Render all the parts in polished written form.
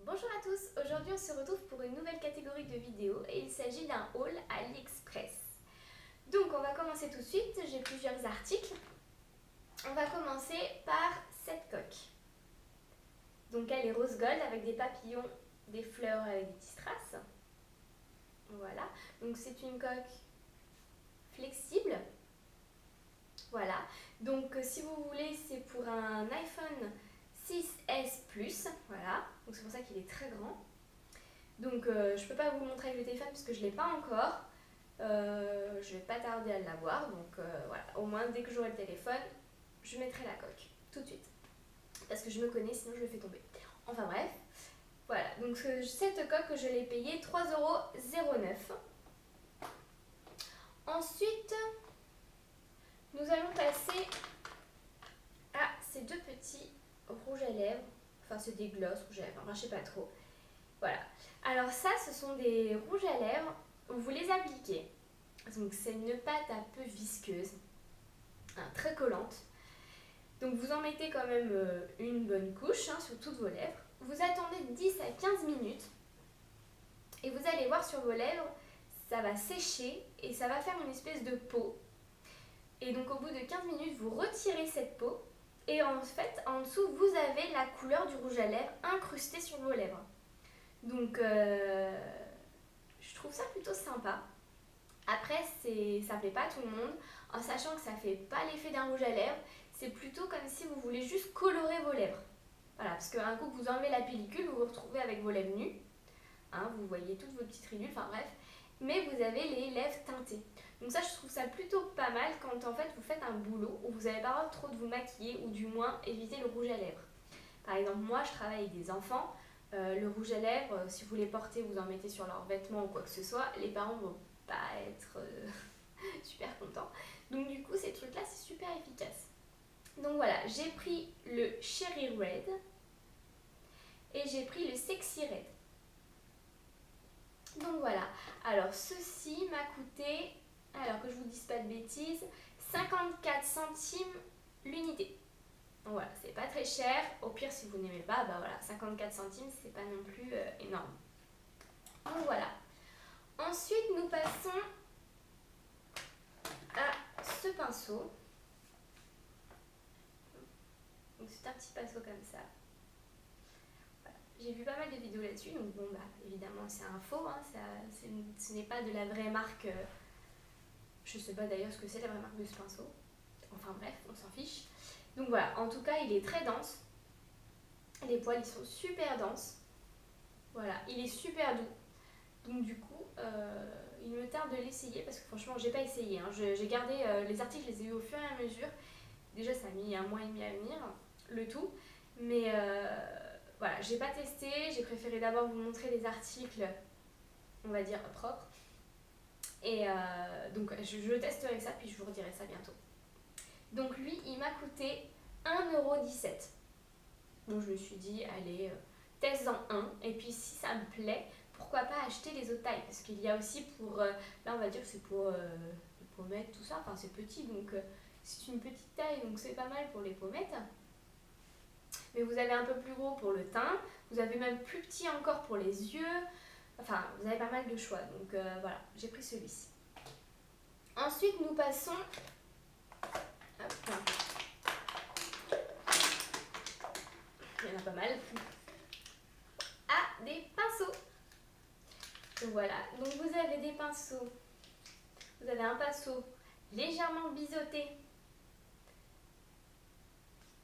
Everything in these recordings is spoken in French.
Bonjour à tous, aujourd'hui on se retrouve pour une nouvelle catégorie de vidéos et il s'agit d'un haul AliExpress. Donc on va commencer tout de suite, j'ai plusieurs articles. On va commencer par cette coque. Donc elle est rose gold avec des papillons, des fleurs avec des petits strass. Voilà, donc c'est une coque flexible. Voilà, donc si vous voulez c'est pour un iPhone 6S Plus, voilà, donc c'est pour ça qu'il est très grand. Donc je peux pas vous le montrer avec le téléphone parce que je l'ai pas encore. Je vais pas tarder à l'avoir, donc voilà, au moins dès que j'aurai le téléphone, je mettrai la coque tout de suite. Parce que je me connais, sinon je le fais tomber. Enfin bref, voilà, donc cette coque je l'ai payée 3,09 €. Ensuite, nous allons passer à ces deux petits rouges à lèvres. Enfin c'est des glosses rouges à lèvres, enfin je sais pas trop. Voilà. Alors ça, ce sont des rouges à lèvres où vous les appliquez. Donc c'est une pâte un peu visqueuse, hein, très collante. Donc vous en mettez quand même une bonne couche sur toutes vos lèvres. Vous attendez 10 à 15 minutes et vous allez voir sur vos lèvres, ça va sécher et ça va faire une espèce de peau. Et donc au bout de 15 minutes, vous retirez cette peau et en fait, en dessous, vous avez la couleur du rouge à lèvres incrustée sur vos lèvres. Donc je trouve ça plutôt sympa. Après, ça plaît pas à tout le monde, en sachant que ça fait pas l'effet d'un rouge à lèvres, c'est plutôt comme si vous voulez juste colorer vos lèvres. Voilà, parce qu'un coup que vous enlevez la pellicule, vous vous retrouvez avec vos lèvres nues, hein, vous voyez toutes vos petites ridules, enfin bref, mais vous avez les lèvres teintées. Donc ça, je trouve ça plutôt pas mal quand en fait vous faites un boulot où vous n'avez pas le droit trop de vous maquiller ou du moins éviter le rouge à lèvres. Par exemple, moi je travaille avec des enfants, le rouge à lèvres, si vous les portez, vous en mettez sur leurs vêtements ou quoi que ce soit, les parents vont pas être super contents. Donc du coup, ces trucs-là, c'est super efficace. Donc voilà, j'ai pris le Cherry Red et j'ai pris le Sexy Red. Donc voilà, alors ceci m'a coûté, alors que je vous dise pas de bêtises, 54 centimes l'unité. Donc voilà, c'est pas très cher. Au pire, si vous n'aimez pas, bah voilà, 54 centimes, c'est pas non plus énorme. Donc voilà. Ensuite, nous passons à ce pinceau. Donc c'est un petit pinceau comme ça. Voilà. J'ai vu pas mal de vidéos là-dessus, donc bon bah évidemment c'est un faux, hein, ce n'est pas de la vraie marque. Je sais pas d'ailleurs ce que c'est la vraie marque de ce pinceau. Enfin bref, on s'en fiche. Donc voilà, en tout cas il est très dense. Les poils ils sont super denses. Voilà, il est super doux. Donc du coup, il me tarde de l'essayer parce que franchement, j'ai pas essayé. Hein. J'ai gardé les articles, je les ai eu au fur et à mesure. Déjà, ça a mis 1 mois et demi à venir, le tout. Mais voilà, j'ai pas testé. J'ai préféré d'abord vous montrer les articles, on va dire, propres. Et donc, je testerai ça, puis je vous redirai ça bientôt. Donc lui, il m'a coûté 1,17 €. Donc je me suis dit, allez, teste-en un. Et puis si ça me plaît, pourquoi pas acheter les autres tailles, parce qu'il y a aussi pour, là on va dire que c'est pour les pommettes, tout ça, enfin c'est petit, donc c'est une petite taille, donc c'est pas mal pour les pommettes. Mais vous avez un peu plus gros pour le teint, vous avez même plus petit encore pour les yeux, enfin vous avez pas mal de choix, donc voilà, j'ai pris celui-ci. Ensuite nous passons, hop, il y en a pas mal, à des pinceaux. Donc voilà, donc vous avez des pinceaux, vous avez un pinceau légèrement biseauté,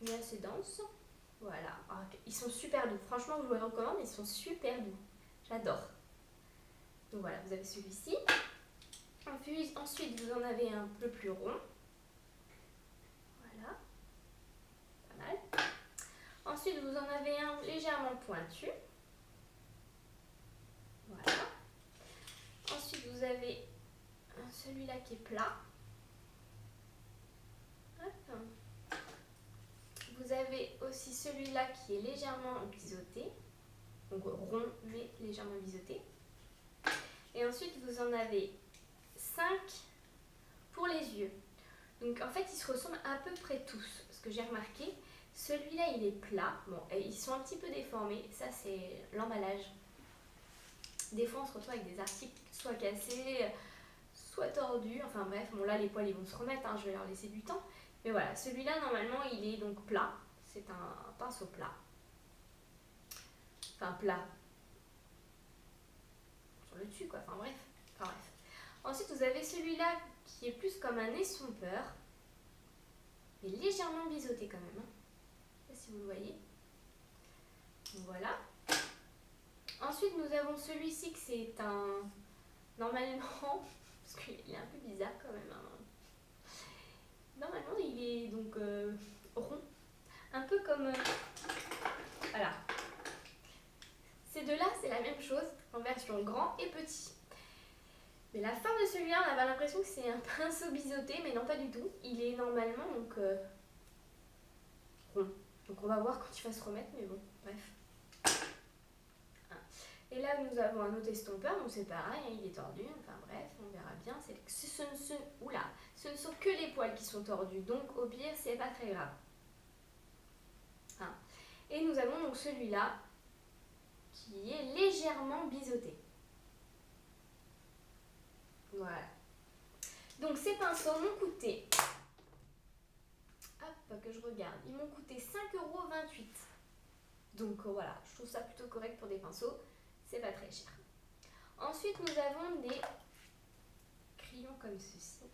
mais assez dense. Voilà, ils sont super doux, franchement je vous les recommande, ils sont super doux, j'adore. Donc voilà, vous avez celui-ci. Ensuite vous en avez un peu plus rond, voilà, pas mal. Ensuite vous en avez un légèrement pointu, voilà. Ensuite vous avez celui-là qui est plat. Hop. Vous avez aussi celui-là qui est légèrement biseauté, donc rond mais légèrement biseauté. Et ensuite vous en avez 5 pour les yeux. Donc en fait ils se ressemblent à peu près tous, ce que j'ai remarqué. Celui-là, il est plat. Bon, et ils sont un petit peu déformés. Ça, c'est l'emballage. Des fois, on se retrouve avec des articles soit cassés, soit tordus. Enfin bref, bon là, les poils, ils vont se remettre. Hein, je vais leur laisser du temps. Mais voilà, celui-là, normalement, il est donc plat. C'est un pinceau plat. Enfin, plat. Sur le dessus, quoi. Enfin bref. Ensuite, vous avez celui-là qui est plus comme un estompeur. Il est légèrement biseauté quand même. Hein. Je sais pas si vous le voyez. Donc voilà. Ensuite, nous avons celui-ci que c'est un... Normalement, parce qu'il est un peu bizarre quand même. Hein. Normalement, il est donc rond. Un peu comme... Voilà. Ces deux-là, c'est la même chose en version grand et petit. Mais la forme de celui-là, on avait l'impression que c'est un pinceau biseauté, mais non pas du tout. Il est normalement donc rond. Donc on va voir quand il va se remettre, mais bon, bref. Et là, nous avons un autre estompeur, donc c'est pareil, hein, il est tordu. Enfin bref, on verra bien. Ce ne sont que les poils qui sont tordus, donc au pire, c'est pas très grave. Hein. Et nous avons donc celui-là qui est légèrement biseauté. Voilà. Donc ces pinceaux m'ont coûté, hop, que je regarde, ils m'ont coûté 5,28 €. Donc voilà, je trouve ça plutôt correct pour des pinceaux, c'est pas très cher. Ensuite, nous avons des crayons comme ceci.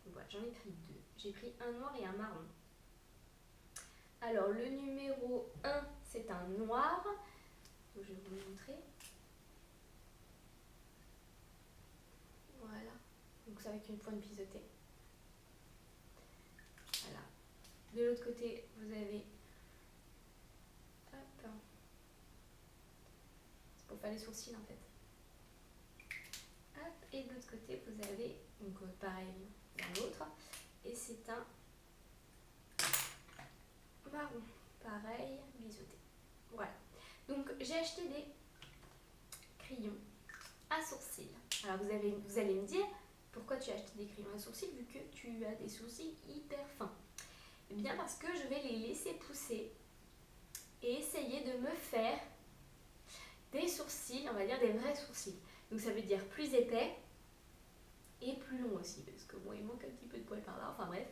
Voilà, j'en ai pris deux. J'ai pris un noir et un marron. Alors, le numéro 1, c'est un noir. Donc, je vais vous le montrer. Voilà. Donc, c'est avec une pointe biseautée. Voilà. De l'autre côté, vous avez... Hop. C'est pour faire les sourcils, en fait. Hop. Et de l'autre côté, vous avez, donc pareil dans l'autre. Et c'est un marron. Pareil, biseauté. Voilà. Donc, j'ai acheté des crayons à sourcils. Alors vous allez me dire, pourquoi tu as acheté des crayons à sourcils vu que tu as des sourcils hyper fins? Eh bien parce que je vais les laisser pousser et essayer de me faire des sourcils, on va dire des vrais sourcils. Donc ça veut dire plus épais et plus long aussi, parce que bon, il manque un petit peu de poils par là, enfin bref.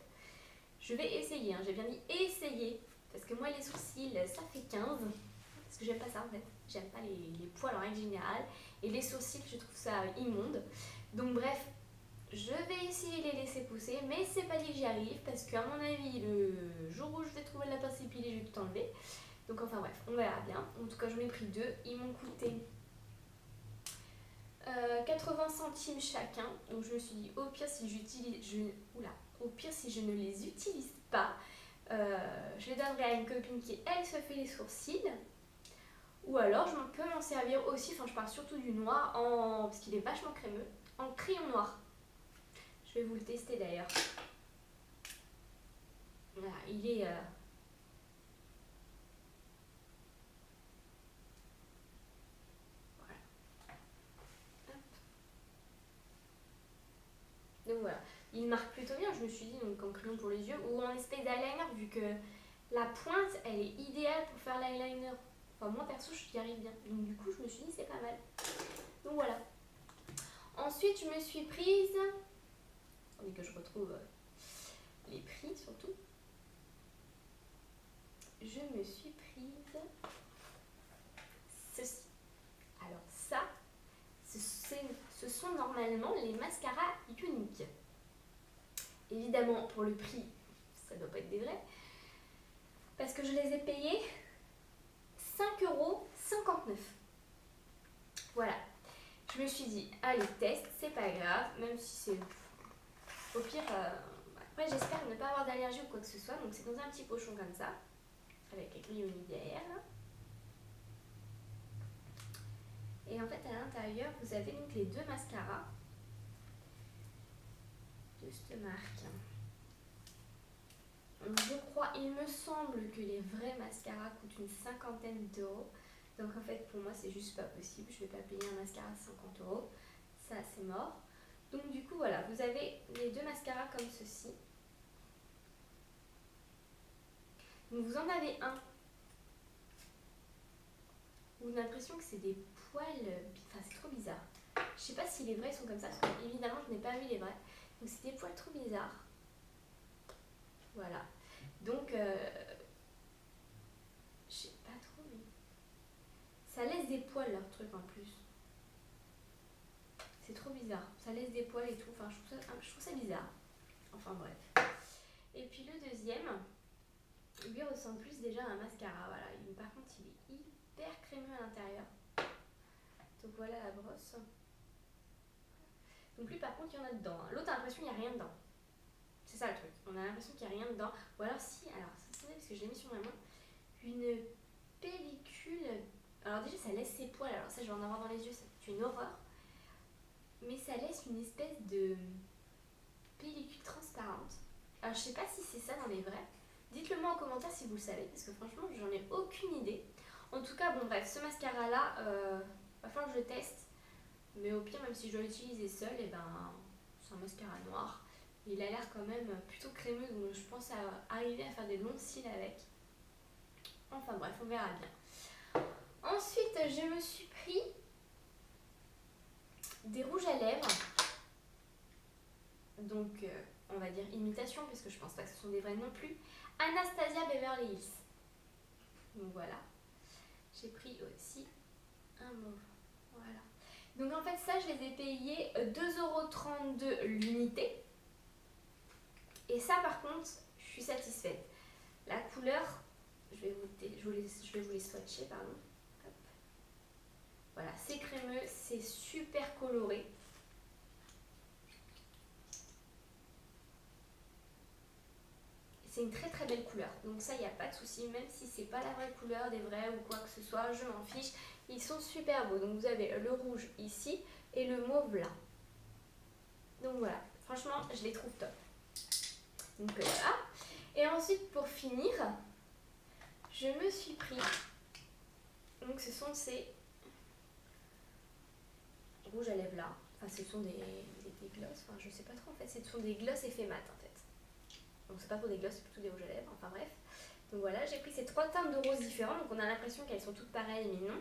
Je vais essayer, hein. J'ai bien dit essayer, parce que moi les sourcils, ça fait 15. Parce que j'aime pas ça en fait, j'aime pas les poils en règle générale, et les sourcils je trouve ça immonde. Donc bref, je vais essayer de les laisser pousser, mais c'est pas dit que j'y arrive, parce qu'à mon avis, le jour où je vais trouver la pince épilée, je vais tout enlever. Donc enfin bref, on verra bien. En tout cas j'en ai pris deux, ils m'ont coûté 80 centimes chacun. Donc je me suis dit, au pire si au pire si je ne les utilise pas, je les donnerai à une copine qui elle se fait les sourcils. Ou alors je peux m'en servir aussi, enfin je parle surtout du noir, parce qu'il est vachement crémeux, en crayon noir. Je vais vous le tester d'ailleurs. Voilà, il est... Voilà. Hop. Donc voilà, il marque plutôt bien, je me suis dit, donc en crayon pour les yeux, ou en espèce d'eyeliner, vu que la pointe, elle est idéale pour faire l'eyeliner. Enfin moi perso, je y arrive bien. Donc du coup, je me suis dit, c'est pas mal. Donc voilà. Ensuite, je me suis prise... Attendez que je retrouve les prix surtout. Je me suis prise ceci. Alors ça, ce sont normalement les mascaras uniques. Évidemment, pour le prix, ça doit pas être des vrais. Parce que je les ai payés 5,59 €. Voilà. Je me suis dit, allez, test, c'est pas grave, même si c'est... Au pire, après j'espère ne pas avoir d'allergie ou quoi que ce soit. Donc c'est dans un petit pochon comme ça, avec les grillons derrière. Et en fait, à l'intérieur, vous avez donc les deux mascaras de cette marque. Je crois, il me semble que les vrais mascaras coûtent une 50aine d'euros. Donc en fait, pour moi, c'est juste pas possible. Je vais pas payer un mascara 50 €. Ça, c'est mort. Donc du coup, voilà, vous avez les deux mascaras comme ceci. Donc vous en avez un où on a l'impression que c'est des poils, enfin c'est trop bizarre. Je sais pas si les vrais sont comme ça, parce que évidemment je n'ai pas vu les vrais. Donc c'est des poils trop bizarres. Voilà. Donc, je sais pas trop, mais ça laisse des poils leur truc en plus. C'est trop bizarre. Ça laisse des poils et tout. Enfin, je trouve ça bizarre. Enfin bref. Et puis le deuxième, lui ressemble plus déjà à un mascara. Voilà. Par contre, il est hyper crémeux à l'intérieur. Donc voilà la brosse. Donc lui, par contre, il y en a dedans. L'autre a l'impression qu'il n'y a rien dedans. C'est ça le truc. On a l'impression qu'il n'y a rien dedans. Ou alors si, alors ça parce que je l'ai mis sur ma main. Une pellicule. Alors déjà, ça laisse ses poils. Alors ça, je vais en avoir dans les yeux. C'est une horreur. Mais ça laisse une espèce de pellicule transparente. Alors je sais pas si c'est ça dans les vrais. Dites-le moi en commentaire si vous le savez, parce que franchement j'en ai aucune idée. En tout cas, bon bref, ce mascara là, va falloir que je le teste. Mais au pire, même si je dois l'utiliser seul, et ben c'est un mascara noir. Il a l'air quand même plutôt crémeux, donc je pense arriver à faire des longs cils avec. Enfin bref, on verra bien. Ensuite, je me suis pris des rouges à lèvres. Donc, on va dire imitation, parce que je pense pas que ce sont des vrais non plus. Anastasia Beverly Hills. Donc voilà. J'ai pris aussi un mauve. Voilà. Donc en fait, ça, je les ai payés 2,32 € l'unité. Et ça, par contre, je suis satisfaite. La couleur, je vais vous les swatcher, pardon. Hop. Voilà, c'est crémeux, c'est super coloré. C'est une très très belle couleur, donc ça il n'y a pas de souci, même si c'est pas la vraie couleur des vrais ou quoi que ce soit, je m'en fiche. Ils sont super beaux, donc vous avez le rouge ici et le mauve là. Donc voilà, franchement je les trouve top. Donc voilà. Et ensuite pour finir, je me suis pris, donc ce sont ces rouges à lèvres là. Enfin ce sont des glosses, enfin je sais pas trop en fait, ce sont des glosses effet mat en fait. Donc c'est pas pour des glosses, c'est plutôt des rouges à lèvres, enfin bref. Donc voilà, j'ai pris ces 3 teintes de rose différentes, donc on a l'impression qu'elles sont toutes pareilles, mais non.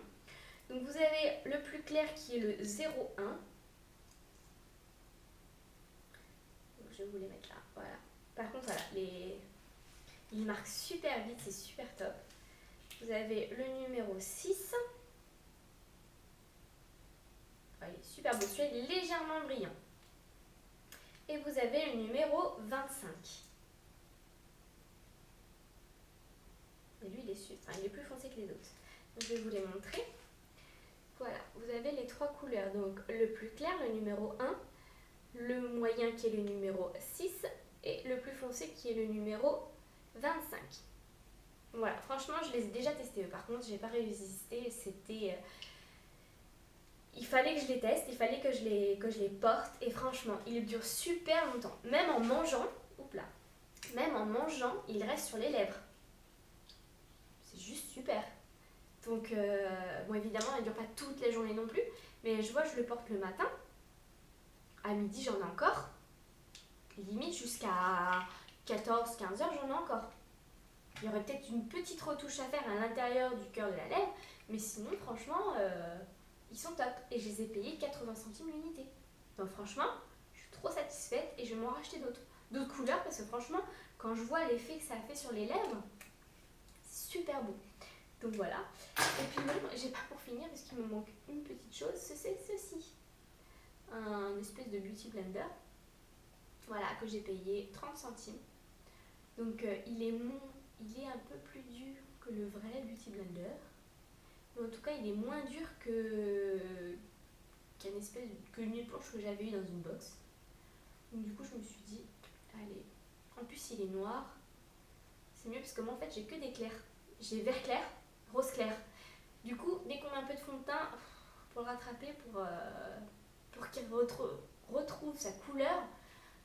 Donc vous avez le plus clair qui est le 01. Donc je vais vous les mettre là, voilà. Par contre, voilà, ils marquent super vite, c'est super top. Vous avez le numéro 6. Voilà, il est super beau, celui-là il est légèrement brillant. Et vous avez le numéro 25. Et lui, il est plus foncé que les autres. Donc, je vais vous les montrer. Voilà, vous avez les 3 couleurs. Donc, le plus clair, le numéro 1, le moyen qui est le numéro 6 et le plus foncé qui est le numéro 25. Voilà, franchement, je les ai déjà testés. Par contre, j'ai pas résisté. Il fallait que je les teste, il fallait que je les porte. Et franchement, ils durent super longtemps. Même en mangeant, ils restent sur les lèvres. C'est juste super. Donc, bon, évidemment, elle ne dure pas toute la journée non plus. Mais je vois, je le porte le matin. À midi, j'en ai encore. Limite, jusqu'à 14-15 heures, j'en ai encore. Il y aurait peut-être une petite retouche à faire à l'intérieur du cœur de la lèvre. Mais sinon, franchement, ils sont top. Et je les ai payés 80 centimes l'unité. Donc, franchement, je suis trop satisfaite. Et je vais m'en racheter d'autres couleurs. Parce que franchement, quand je vois l'effet que ça a fait sur les lèvres, c'est super beau. Donc voilà. Et puis même, j'ai pas pour finir parce qu'il me manque une petite chose, c'est ceci. Un espèce de beauty blender. Voilà, que j'ai payé 30 centimes. Donc il est un peu plus dur que le vrai beauty blender. Mais en tout cas, il est moins dur qu'une éponge que j'avais eu dans une box. Donc du coup, je me suis dit, allez. En plus, il est noir. C'est mieux parce que moi, en fait, j'ai que des clairs. J'ai vert clair, rose clair. Du coup, dès qu'on met un peu de fond de teint, pour le rattraper, pour qu'il retrouve sa couleur,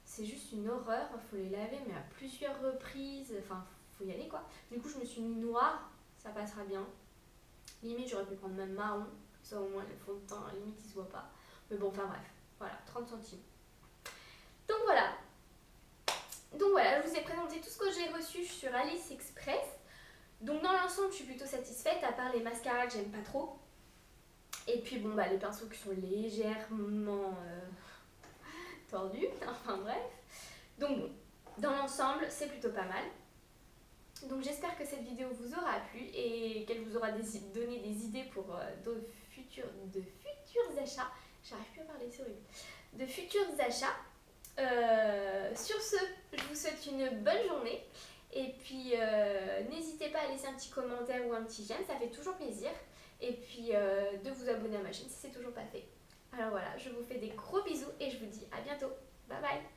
c'est juste une horreur. Il faut les laver, mais à plusieurs reprises. Enfin, faut y aller quoi. Du coup, je me suis mis noir, ça passera bien. Limite, j'aurais pu prendre même marron, ça au moins le fond de teint, limite, il se voit pas. Mais bon, enfin bref, voilà, 30 centimes. Donc voilà, je vous ai présenté tout ce que j'ai reçu sur AliExpress. Donc dans l'ensemble, je suis plutôt satisfaite, à part les mascaras que j'aime pas trop. Et puis bon, bah les pinceaux qui sont légèrement tordus, enfin bref. Donc bon, dans l'ensemble, c'est plutôt pas mal. Donc j'espère que cette vidéo vous aura plu et qu'elle vous aura donné des idées pour de futurs achats. J'arrive plus à parler, c'est horrible. De futurs achats. Sur ce, je vous souhaite une bonne journée. Et puis n'hésitez pas à laisser un petit commentaire ou un petit j'aime, ça fait toujours plaisir. Et puis de vous abonner à ma chaîne si c'est toujours pas fait. Alors voilà, je vous fais des gros bisous et je vous dis à bientôt. Bye bye.